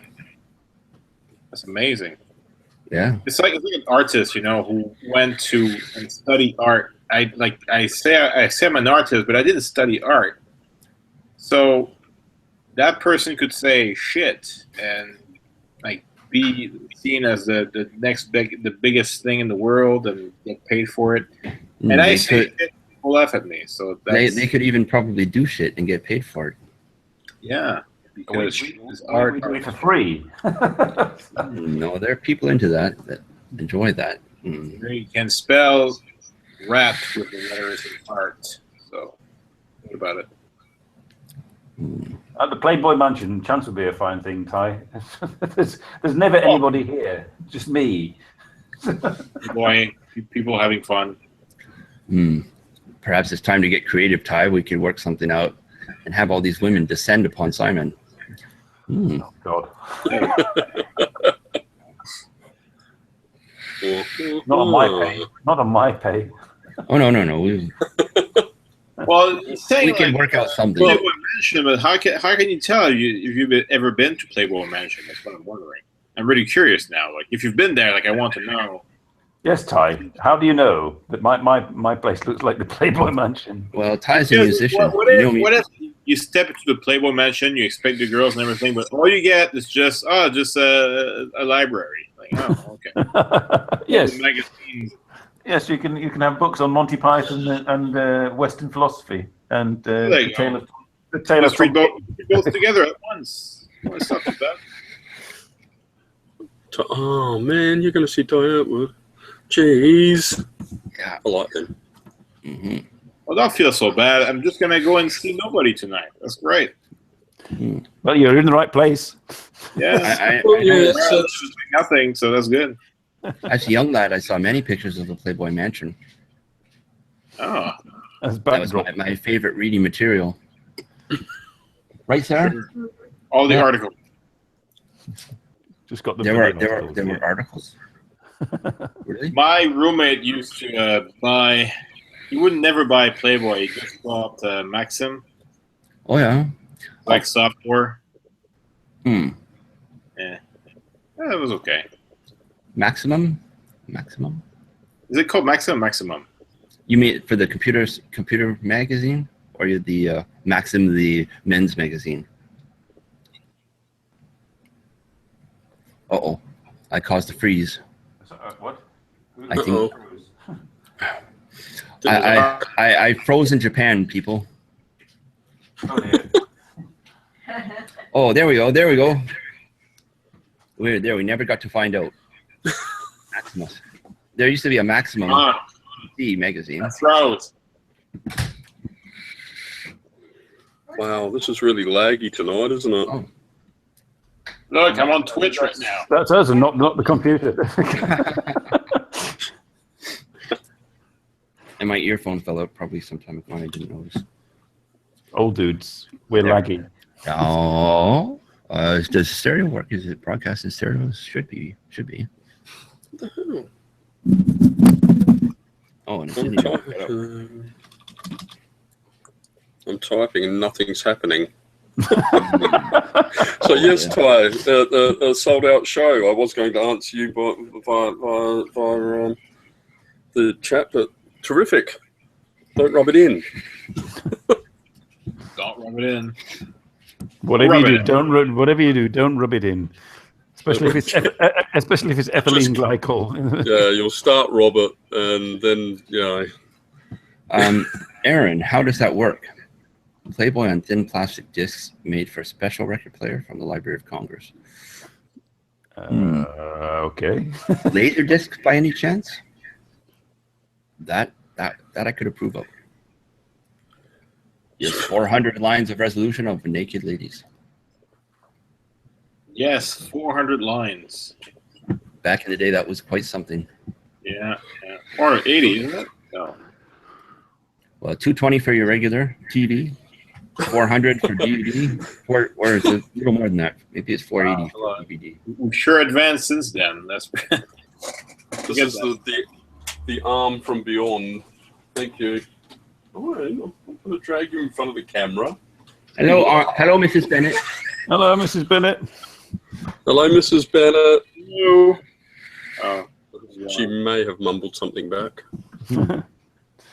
that's amazing. Yeah. It's like an artist, who went to and study art. I say I'm an artist, but I didn't study art. So that person could say shit and like be seen as the biggest thing in the world and get paid for it. And I say shit, people laugh at me. So they could even probably do shit and get paid for it. yeah, because We art. do it for free. No, there are people into that enjoy that. You can spell rat with the letters of art. So think about it. At the Playboy Mansion, chance would be a fine thing, Ty. there's never anybody here, just me. Boy, people having fun. Perhaps it's time to get creative, Ty. We could work something out and have all these women descend upon Simon. Oh, God. Not on my pay. Not on my pay. Oh, no. We Well, saying can work out something. Playboy Mansion, but how can you tell if you've ever been to Playboy Mansion? That's what I'm wondering. I'm really curious now. Like, if you've been there, like, I want to know. Yes, Ty. How do you know that my place looks like the Playboy Mansion? Well, Ty's a musician. What if you step into the Playboy Mansion, you expect the girls and everything, but all you get is just a library. Like, oh, okay. Yes. The magazines. Yes, you can have books on Monty Python and Western philosophy and There the you tale go. of Let's read both together at once. Well, it's not too bad. Oh man, you're going to see Diane Atwood. Jeez. Yeah. I like them. Mm-hmm. Well, don't feel so bad. I'm just gonna go and see nobody tonight. That's great. Well, you're in the right place. Yes. I Well, yeah, noticed, it's, It's nothing, so that's good. as a young lad, I saw many pictures of the Playboy Mansion. Oh, As That was backdrop. my favorite reading material. Right, Sarah? all the Yeah. articles. Just got the There were video there yeah. were articles. Really? My roommate used to buy. He would never buy Playboy. He just bought Maxim, Oh yeah. like software. Hmm. Yeah, it was okay. Maximum. Is it called Maxim? Maximum. You mean for the computer magazine, or you the Maxim, the men's magazine? Uh-oh, I caused a freeze. What? I think I froze in Japan, people. Oh, yeah. Oh, there we go. There we go. We're there. We never got to find out. Maximus. There used to be a Maximum C magazine. Froze. wow, this is really laggy tonight, isn't it? Oh. Look, I'm on Twitch right now. That's us and not the computer. And my earphone fell out probably sometime ago. I didn't notice. Old dudes, we're laggy. Oh, does stereo work? Is it broadcast in stereo? Should be. What the hell? Oh, and it's I'm in here. I'm typing and nothing's happening. So yes, Ty, the sold out show. I was going to answer you via the chat, but terrific. Don't rub it in. Don't rub it in. Whatever Rub you it do, in. don't rub it in. Especially if it's ethylene glycol. Yeah, you'll start Robert, and then Aaron, how does that work? Playboy on thin plastic discs made for a special record player from the Library of Congress. Okay. Laser discs by any chance? That I could approve of. Yes, 400 lines of resolution of naked ladies. Yes, 400 lines. Back in the day, that was quite something. Yeah. Or 80, isn't it? No. Well, 220 for your regular TV, 400 for DVD, or it's a little more than that. Maybe it's 480 for DVD. We've sure advanced since then. That's this is the arm from beyond. Thank you. All right, I'm going to drag you in front of the camera. Hello, Mrs. Bennett. Hello, Mrs. Bennett. Hello, Mrs. Bennett. you. Oh, She may have mumbled something back.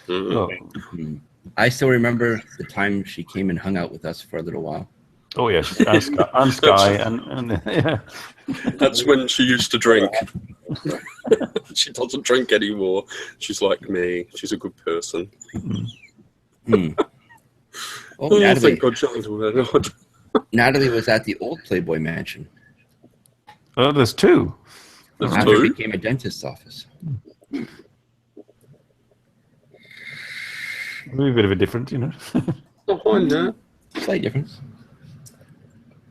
Oh. I still remember the time she came and hung out with us for a little while. Oh yes, and Sky, and yeah. That's when she used to drink. She doesn't drink anymore. She's like me. She's a good person. Oh, Oh, Natalie. thank God Charles. Natalie was at the old Playboy Mansion. Oh, there's two. There's After it two. became a dentist's office. Maybe a bit of a difference, you know. Behind that. Slight difference.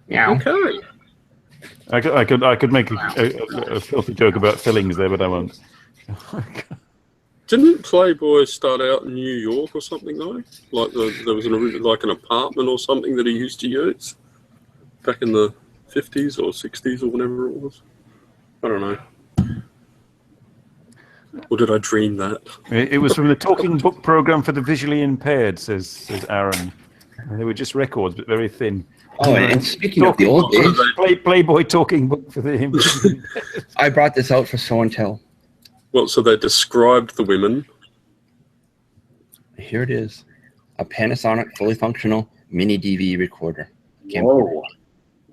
Yeah. Okay. I could make a filthy joke about fillings there, but I won't. Didn't Playboy start out in New York or something though? Like there was an apartment or something that he used to use back in the 50s or 60s or whenever it was. I don't know. Or did I dream that? It was from the talking book program for the visually impaired, says Aaron. They were just records, but very thin. Oh, and speaking of the old days, Playboy talking book for the I brought this out for show and tell. Well, so they described the women. Here it is. A Panasonic fully functional mini DV recorder. Whoa.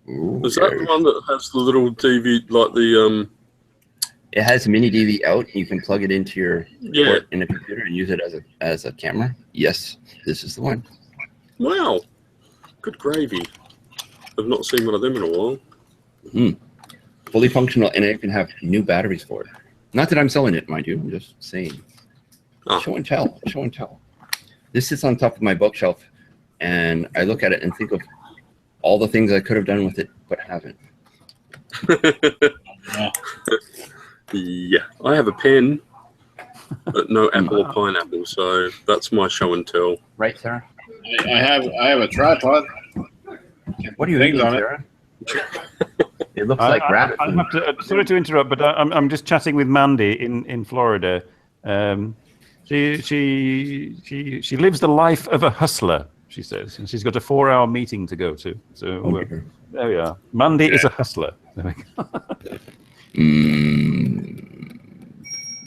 Ooh, Is that the one that has the little DV, like the It has a mini DV out. You can plug it into your Yeah. port in a computer and use it as a camera. Yes, this is the one. Wow, good gravy. I've not seen one of them in a while. Fully functional, and it can have new batteries for it. Not that I'm selling it, mind you. I'm just saying. Oh. Show and tell. Show and tell. This sits on top of my bookshelf, and I look at it and think of all the things I could have done with it, but haven't. Yeah, I have a pen, but no apple or pineapple, so that's my show and tell. Right, Sarah? I have a tripod. What are you Things eating, on it. Sarah? It looks like rabbit I food. have to, sorry to interrupt, but I'm just chatting with Mandy in Florida. She lives the life of a hustler, she says, and she's got a 4-hour meeting to go to. So there we are. Mandy is a hustler. There we go.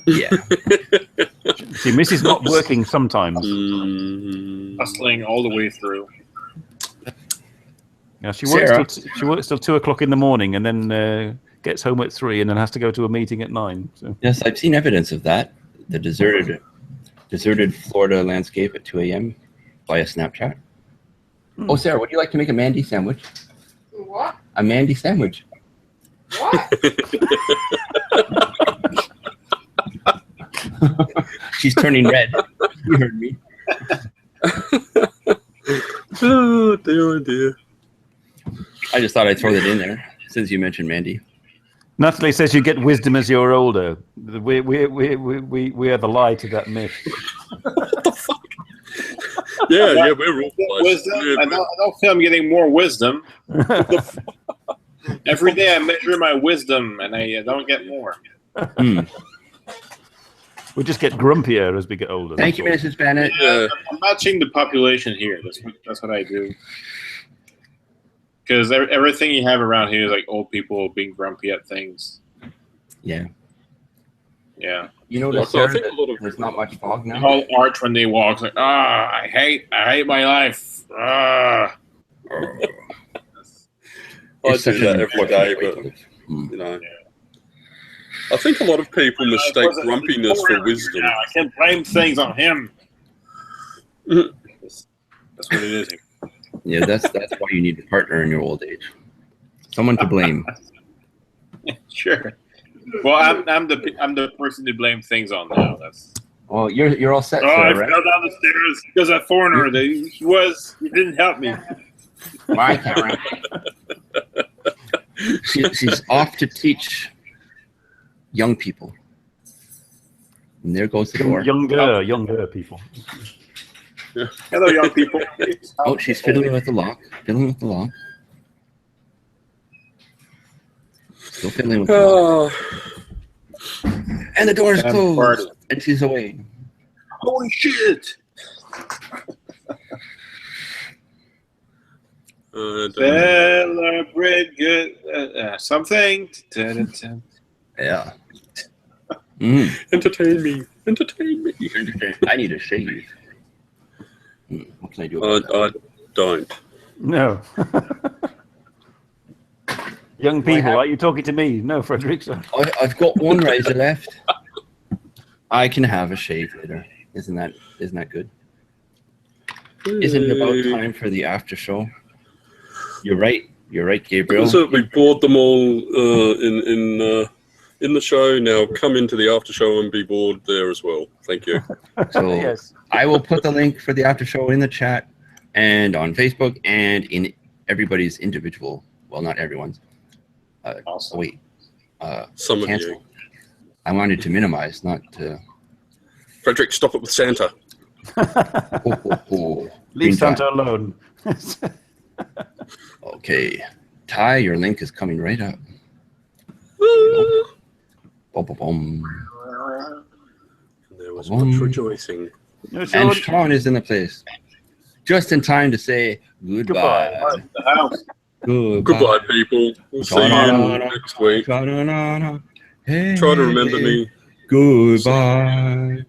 Yeah. She misses not working sometimes. Hustling all the way through. Yeah, she Sarah. works till 2 o'clock in the morning, and then gets home at 3, and then has to go to a meeting at 9. So. Yes, I've seen evidence of that. The deserted Florida landscape at 2 a.m. via Snapchat. Oh, Sarah, would you like to make a Mandy sandwich? What? A Mandy sandwich. What? She's turning red. You heard me. Oh dear. I just thought I'd throw that in there since you mentioned Mandy. Natalie says you get wisdom as you're older. We are the lie to that myth. What the fuck? Yeah, we're all Wisdom? Yeah, I don't feel I'm getting more wisdom. Every day I measure my wisdom, and I don't get more. We just get grumpier as we get older. Thank you, Mrs. Bennett. Yeah. I'm matching the population here. That's what I do. Because everything you have around here is like old people being grumpy at things. Yeah. Yeah. You know, Well, so I Sarah, think that a lot of there's not much fog They now. all arch when they walk. It's like, I hate my life. I It's do such that an every unfortunate day, way to but live. you know, I think a lot of people mistake grumpiness for wisdom. I can't blame things on him. That's what it is. Yeah, that's why you need a partner in your old age. Someone to blame. Sure. Well, I'm the person to blame things on now. That's. Well, you're all set, Oh, I Sarah, fell right? down the stairs because that foreigner. He didn't help me. My camera. She's off to teach young people. And there goes the door. Younger people. Hello, young people. Oh, she's fiddling with the lock. Still fiddling with the lock. And the door is I'm closed. farting. And she's away. Holy shit! Celebrate good something. Yeah. Entertain me. I need a shave. What can I do about that? I don't. No. Young people, are you talking to me? No, Frederick. Sorry. I've got one razor left. I can have a shave later. Isn't that good? Isn't it about time for the after show? You're right, Gabriel. So we bored them all in the show. Now come into the after show and be bored there as well. Thank you. So Yes. I will put the link for the after show in the chat and on Facebook and in everybody's individual. Well, not everyone's. Awesome. Wait. Some of Cancel. you. I wanted to minimize, not to. Frederick, stop it with Santa. Oh. Leave Green Santa tie. alone. Okay. Ty, your link is coming right up. Boom, boom, boom. There was much rejoicing. No, And Sean. Sean is in the place. Just in time to say goodbye. The house. Goodbye, people. We'll see you next week. Hey, Try to remember me. Goodbye.